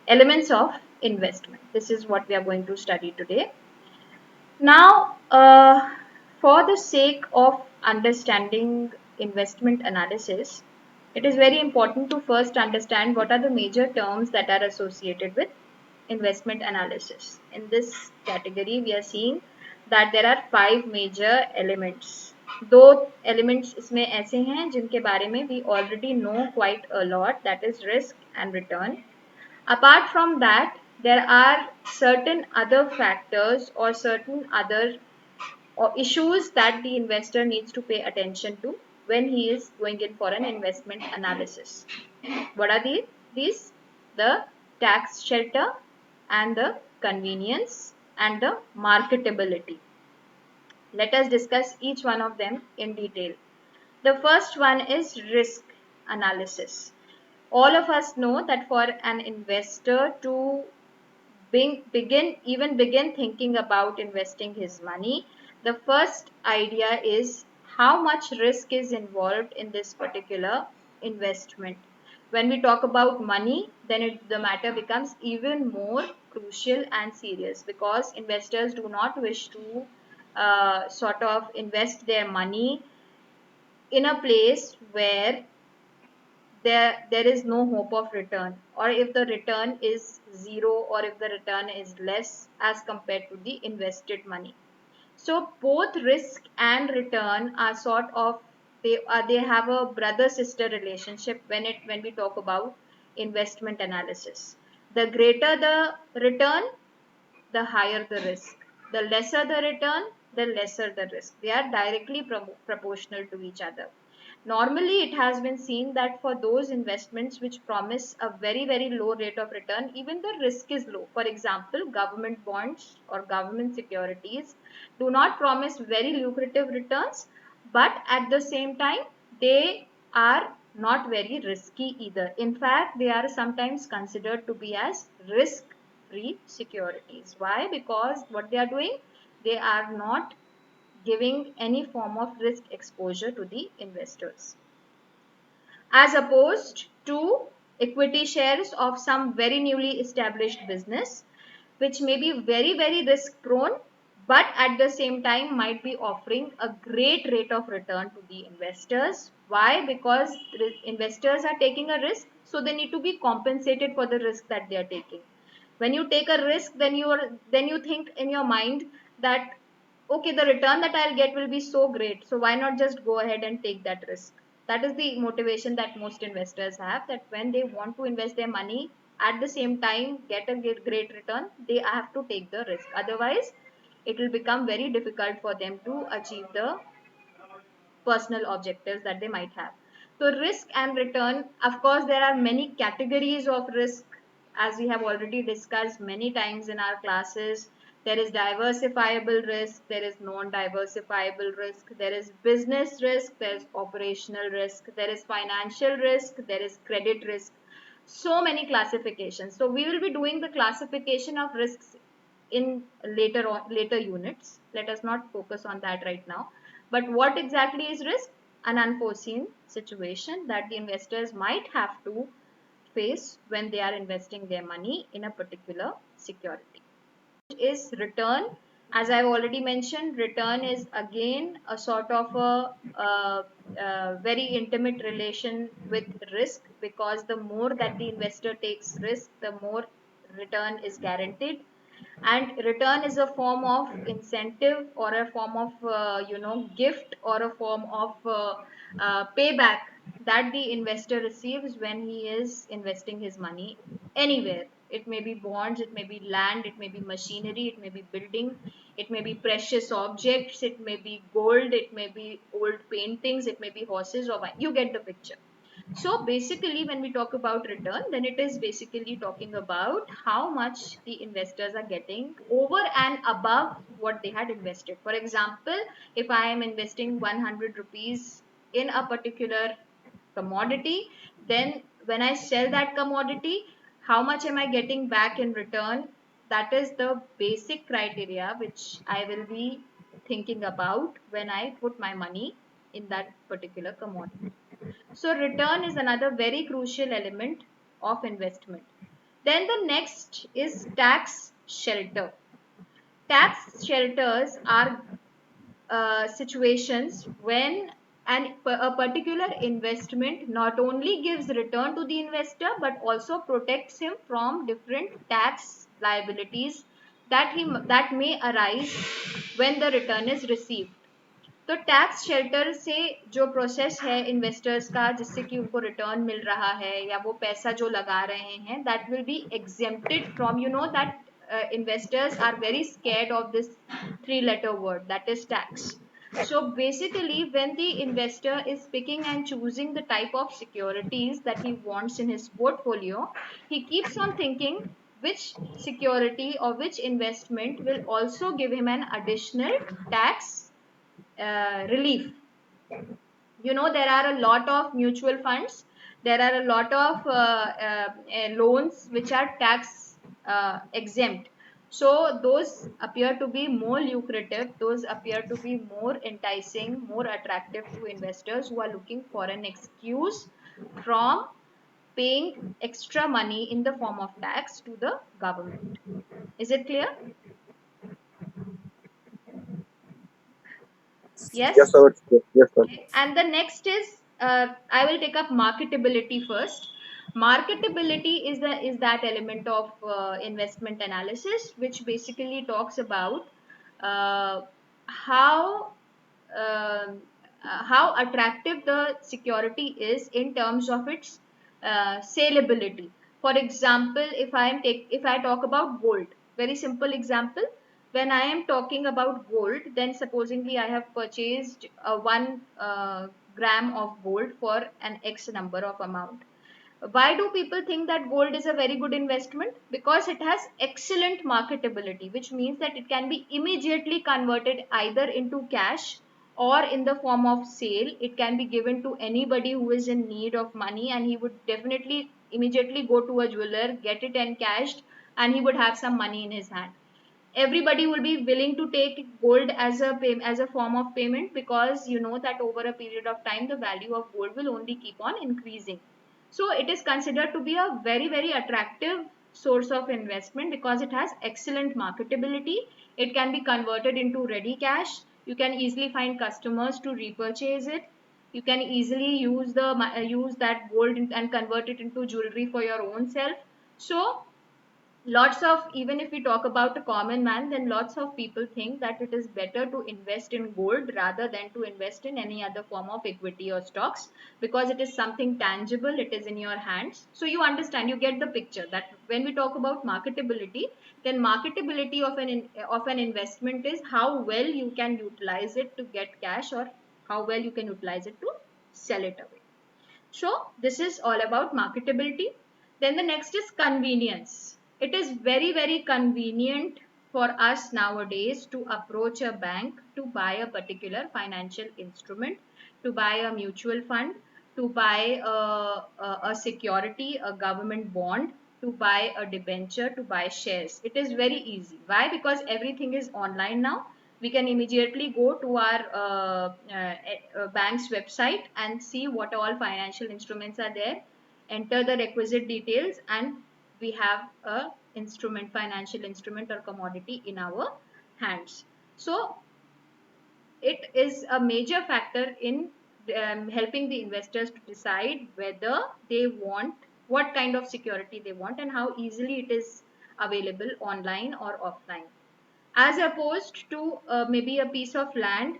elements of investment. This is what we are going to study today. Now, for the sake of understanding investment analysis, it is very important to first understand what are the major terms that are associated with investment analysis. In this category, we are seeing that there are five major elements. दो elements इसमें ऐसे हैं जिनके बारे में we already know quite a lot, that is risk and return. Apart from that, there are certain other factors or certain other or issues that the investor needs to pay attention to when he is going in for an investment analysis. What are these? The tax shelter and the convenience and the marketability. Let us discuss each one of them in detail. The first one is risk analysis. All of us know that for an investor to begin thinking about investing his money, the first idea is how much risk is involved in this particular investment. When we talk about money, then the matter becomes even more crucial and serious, because investors do not wish to sort of invest their money in a place where there is no hope of return, or if the return is zero, or if the return is less as compared to the invested money. So both risk and return are sort of, they have a brother sister relationship when we talk about investment analysis. The greater the return, the higher the risk. The lesser the return, the lesser the risk. They are directly proportional to each other. Normally, it has been seen that for those investments which promise a very, very low rate of return, even the risk is low. For example, government bonds or government securities do not promise very lucrative returns, but at the same time, they are not very risky either. In fact, they are sometimes considered to be as risk free securities. Why? Because what they are doing, they are not giving any form of risk exposure to the investors, as opposed to equity shares of some very newly established business, which may be very, very risk prone, but at the same time might be offering a great rate of return to the investors. Why? Because investors are taking a risk, so they need to be compensated for the risk that they are taking. When you take a risk, then you think in your mind that, okay, the return that I'll get will be so great, so why not just go ahead and take that risk? That is the motivation that most investors have, that when they want to invest their money, at the same time get a great return, they have to take the risk. Otherwise, it will become very difficult for them to achieve the personal objectives that they might have. So risk and return, of course, there are many categories of risk, as we have already discussed many times in our classes. There is diversifiable risk, there is non-diversifiable risk, there is business risk, there is operational risk, there is financial risk, there is credit risk. So many classifications. So we will be doing the classification of risks in later units. Let us not focus on that right now. But what exactly is risk? An unforeseen situation that the investors might have to face when they are investing their money in a particular security. Is return. As I've already mentioned, return is again a sort of a very intimate relation with risk, because the more that the investor takes risk, the more return is guaranteed. And return is a form of incentive, or a form of gift, or a form of payback that the investor receives when he is investing his money anywhere. It may be bonds, it may be land, it may be machinery, it may be building, it may be precious objects, it may be gold, it may be old paintings, it may be horses or wine. You get the picture. So basically, when we talk about return, then it is basically talking about how much the investors are getting over and above what they had invested. For example, if I am investing 100 rupees in a particular commodity, then when I sell that commodity, how much am I getting back in return? That is the basic criteria which I will be thinking about when I put my money in that particular commodity. So return is another very crucial element of investment. Then the next is tax shelter. Tax shelters are situations when a particular investment not only gives return to the investor but also protects him from different tax liabilities that may arise when the return is received. तो tax shelter से जो process है investors का जिससे कि उनको return मिल रहा है या वो पैसा जो लगा रहे हैं that will be exempted from, you know that investors are very scared of this three letter word, that is tax. So basically when the investor is picking and choosing the type of securities that he wants in his portfolio, he keeps on thinking which security or which investment will also give him an additional tax relief. You know, there are a lot of mutual funds, there are a lot of loans which are tax exempt. So those appear to be more lucrative, those appear to be more enticing, more attractive to investors who are looking for an excuse from paying extra money in the form of tax to the government. Is it clear? Yes, Yes. sir. Yes, sir. Okay. And the next is I will take up marketability first. Marketability is that element of investment analysis which basically talks about uh, how um how attractive the security is in terms of its saleability. For example, if I talk about gold, very simple example. When I am talking about gold, then supposingly I have purchased 1 gram of gold for an X number of amount. Why do people think that gold is a very good investment? Because it has excellent marketability, which means that it can be immediately converted either into cash or in the form of sale. It can be given to anybody who is in need of money, and he would definitely immediately go to a jeweler, get it encashed, and he would have some money in his hand. Everybody will be willing to take gold as as a form of payment, because you know that over a period of time the value of gold will only keep on increasing. So it is considered to be a very attractive source of investment because it has excellent marketability. It can be converted into ready cash. You can easily find customers to repurchase it. You can easily use that gold and convert it into jewelry for your own self. So lots of, even if we talk about a common man, then lots of people think that it is better to invest in gold rather than to invest in any other form of equity or stocks, because it is something tangible, it is in your hands. So you understand, you get the picture that when we talk about marketability, then marketability of of an investment is how well you can utilize it to get cash, or how well you can utilize it to sell it away. So this is all about marketability. Then the next is convenience. It is very convenient for us nowadays to approach a bank to buy a particular financial instrument, to buy a mutual fund, to buy a security, a government bond, to buy a debenture, to buy shares. It is very easy. Why? Because everything is online now. We can immediately go to our bank's website and see what all financial instruments are there, enter the requisite details, and we have a financial instrument or commodity in our hands. So it is a major factor in helping the investors to decide whether they want, what kind of security they want, and how easily it is available online or offline, as opposed to maybe a piece of land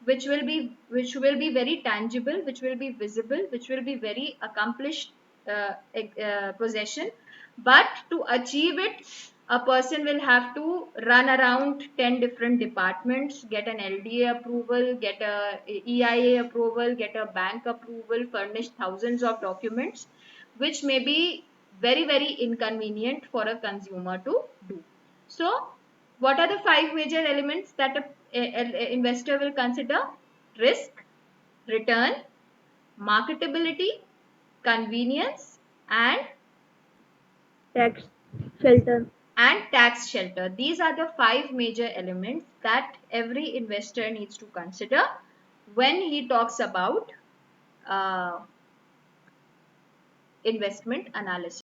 which will be very tangible, which will be visible, which will be very accomplished possession. But to achieve it, a person will have to run around 10 different departments, get an LDA approval, get a EIA approval, get a bank approval, furnish thousands of documents, which may be very inconvenient for a consumer to do. So what are the 5 major elements that a investor will consider? Risk, return, marketability, convenience, Tax shelter. and tax shelter. These are the 5 major elements that every investor needs to consider when he talks about uh, investment analysis.